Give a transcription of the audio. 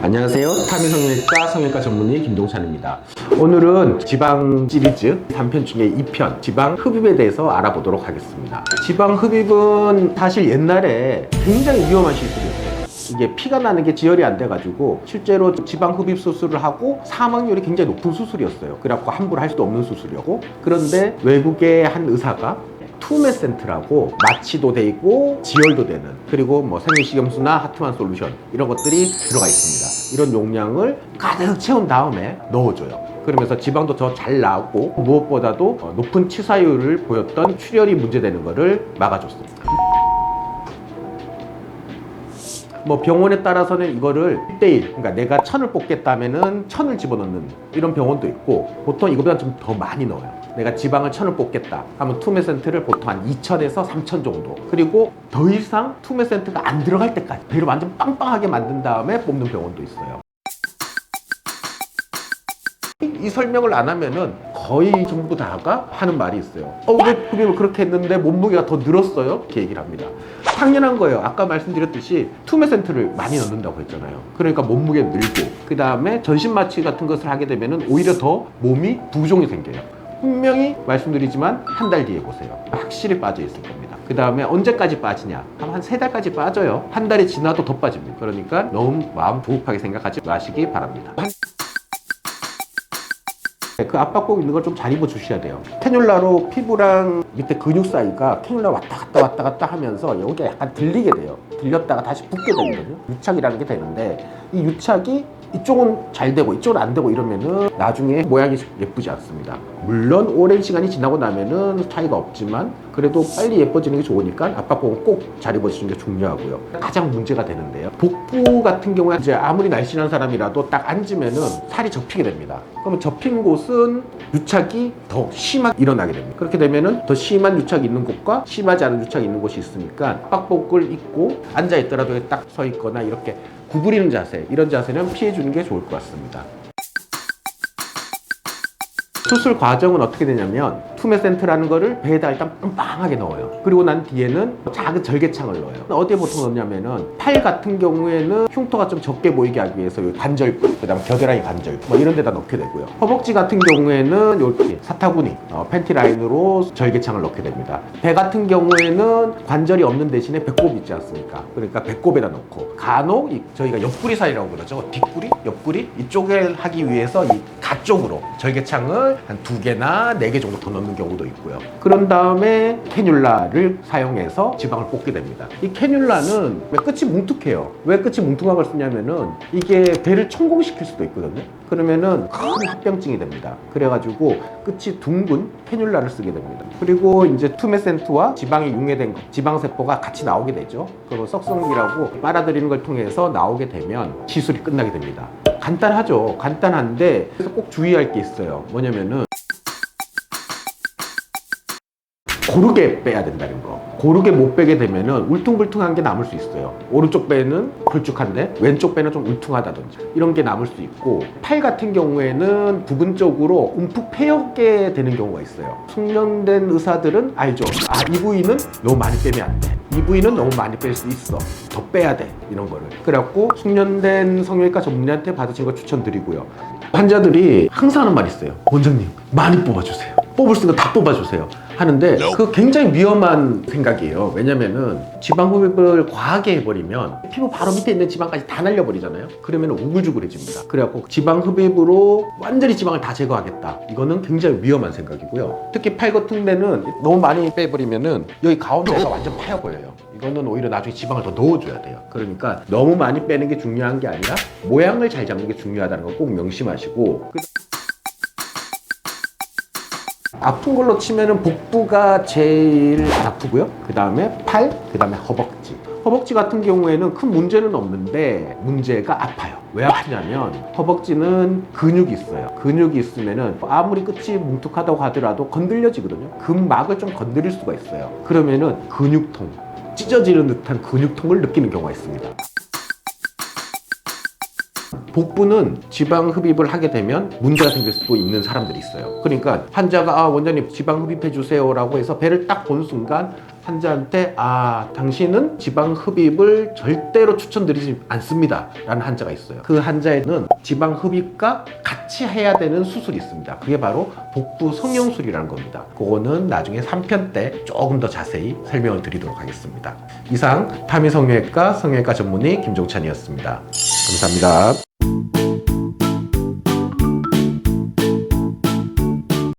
안녕하세요. 타미성형외과 성형외과 전문의 김동찬입니다. 오늘은 지방 시리즈 3편 중에 2편 지방 흡입에 대해서 알아보도록 하겠습니다. 지방 흡입은 사실 옛날에 굉장히 위험한 시술이었어요. 이게 피가 나는 게 지혈이 안 돼가지고 실제로 지방 흡입 수술을 하고 사망률이 굉장히 높은 수술이었어요. 그래갖고 함부로 할 수도 없는 수술이었고, 그런데 외국의 한 의사가 투메센트라고 마취도 되고 지혈도 되는, 그리고 뭐 생리식염수나 하트만 솔루션 이런 것들이 들어가 있습니다. 이런 용량을 가득 채운 다음에 넣어줘요. 그러면서 지방도 더 잘 나오고 무엇보다도 높은 치사율을 보였던 출혈이 문제되는 것을 막아줬습니다. 뭐 병원에 따라서는 이거를 1:1, 그러니까 내가 1000을 뽑겠다면은 1000을 집어넣는 이런 병원도 있고, 보통 이거보다 좀 더 많이 넣어요. 내가 지방을 1000을 뽑겠다 하면 투메센트를 보통 한 2000에서 3000 정도, 그리고 더 이상 투메센트가 안 들어갈 때까지 배를 완전 빵빵하게 만든 다음에 뽑는 병원도 있어요. 이 설명을 안 하면은 거의 전부 다가 하는 말이 있어요. 왜 흡입을 그렇게 했는데 몸무게가 더 늘었어요? 이렇게 얘기를 합니다. 당연한 거예요. 아까 말씀드렸듯이 투메센트를 많이 넣는다고 했잖아요. 그러니까 몸무게 늘고, 그 다음에 전신 마취 같은 것을 하게 되면은 오히려 더 몸이 부종이 생겨요. 분명히 말씀드리지만 한 달 뒤에 보세요. 확실히 빠져 있을 겁니다. 그 다음에 언제까지 빠지냐? 한 3달까지 빠져요. 한 달이 지나도 더 빠집니다. 그러니까 너무 마음 조급하게 생각하지 마시기 바랍니다. 그 압박복 있는 걸 좀 잘 입어 주셔야 돼요. 캐뉼라로 피부랑 밑에 근육 사이가 캐뉼라 왔다 갔다 하면서 여기가 약간 들리게 돼요. 들렸다가 다시 붓게 되거든요. 유착이라는 게 되는데, 이 유착이 이쪽은 잘 되고 이쪽은 안 되고 이러면은 나중에 모양이 예쁘지 않습니다. 물론 오랜 시간이 지나고 나면은 차이가 없지만, 그래도 빨리 예뻐지는 게 좋으니까 압박복은 꼭 잘 입어주시는 게 중요하고요. 가장 문제가 되는데요, 복부 같은 경우에 이제 아무리 날씬한 사람이라도 딱 앉으면은 살이 접히게 됩니다. 그러면 접힌 곳은 유착이 더 심하게 일어나게 됩니다. 그렇게 되면은 더 심한 유착이 있는 곳과 심하지 않은 유착이 있는 곳이 있으니까 압박복을 입고 앉아 있더라도 딱 서 있거나 이렇게 구부리는 자세, 이런 자세는 피해 주는 게 좋을 것 같습니다. 수술 과정은 어떻게 되냐면, 투메센트라는 거를 배에다 일단 빵빵하게 넣어요. 그리고 난 뒤에는 작은 절개창을 넣어요. 어디에 보통 넣냐면은, 팔 같은 경우에는 흉터가 좀 적게 보이게 하기 위해서 여기 관절부, 그 다음 겨드랑이 관절 뭐 이런 데다 넣게 되고요. 허벅지 같은 경우에는 여기 사타구니, 팬티 라인으로 절개창을 넣게 됩니다. 배 같은 경우에는 관절이 없는 대신에 배꼽 있지 않습니까? 그러니까 배꼽에다 넣고, 간혹 저희가 옆구리 사이라고 그러죠. 뒷구리, 옆구리 이쪽에 하기 위해서 이 가쪽으로 절개창을 한 2개나 4개 정도 더 넣는 경우도 있고요. 그런 다음에 캐뉼라를 사용해서 지방을 뽑게 됩니다. 이 캐뉼라는 왜 끝이 뭉툭해요? 왜 끝이 뭉퉁한 걸 쓰냐면은, 이게 배를 천공시킬 수도 있거든요. 그러면은 큰 합병증이 됩니다. 그래가지고 끝이 둥근 캐뉼라를 쓰게 됩니다. 그리고 이제 투메센트와 지방이 융해된 지방세포가 같이 나오게 되죠. 그리고 썩성기라고 빨아들이는 걸 통해서 나오게 되면 시술이 끝나게 됩니다. 간단하죠. 간단한데 그래서 꼭 주의할 게 있어요. 뭐냐면은 고르게 빼야 된다는 거. 고르게 못 빼게 되면은 울퉁불퉁한 게 남을 수 있어요. 오른쪽 배는 걸쭉한데 왼쪽 배는 좀 울퉁하다든지 이런 게 남을 수 있고, 팔 같은 경우에는 부분적으로 움푹 패였게 되는 경우가 있어요. 숙련된 의사들은 알죠. 이 부위는 너무 많이 빼면 안 돼. 이 부위는 너무 많이 뺄 수 있어. 더 빼야 돼. 이런 거를. 그래갖고 숙련된 성형외과 전문의한테 받으신 거 추천드리고요. 환자들이 항상 하는 말이 있어요. 원장님, 많이 뽑아주세요. 뽑을 수 있는 거 다 뽑아주세요. 하는데 그거 굉장히 위험한 생각이에요. 왜냐면은 지방 흡입을 과하게 해버리면 피부 바로 밑에 있는 지방까지 다 날려버리잖아요. 그러면 우글주글해집니다. 그래갖고 지방 흡입으로 완전히 지방을 다 제거하겠다, 이거는 굉장히 위험한 생각이고요. 특히 팔 같은 데는 너무 많이 빼버리면은 여기 가운데가 완전 파여 보여요. 이거는 오히려 나중에 지방을 더 넣어줘야 돼요. 그러니까 너무 많이 빼는 게 중요한 게 아니라 모양을 잘 잡는 게 중요하다는 거 꼭 명심하시고, 아픈 걸로 치면은 복부가 제일 아프고요. 그 다음에 팔, 그 다음에 허벅지. 허벅지 같은 경우에는 큰 문제는 없는데 문제가 아파요. 왜 아프냐면, 허벅지는 근육이 있어요. 근육이 있으면은 아무리 끝이 뭉툭하다고 하더라도 건들려지거든요. 근막을 좀 건드릴 수가 있어요. 그러면은 근육통, 찢어지는 듯한 근육통을 느끼는 경우가 있습니다. 복부는 지방 흡입을 하게 되면 문제가 생길 수도 있는 사람들이 있어요. 그러니까 환자가 원장님 지방 흡입해 주세요 라고 해서 배를 딱 본 순간 환자한테 당신은 지방 흡입을 절대로 추천드리지 않습니다 라는 환자가 있어요. 그 환자에는 지방 흡입과 같이 해야 되는 수술이 있습니다. 그게 바로 복부 성형술이라는 겁니다. 그거는 나중에 3편 때 조금 더 자세히 설명을 드리도록 하겠습니다. 이상 파미성형외과 성형외과 전문의 김종찬이었습니다. 감사합니다.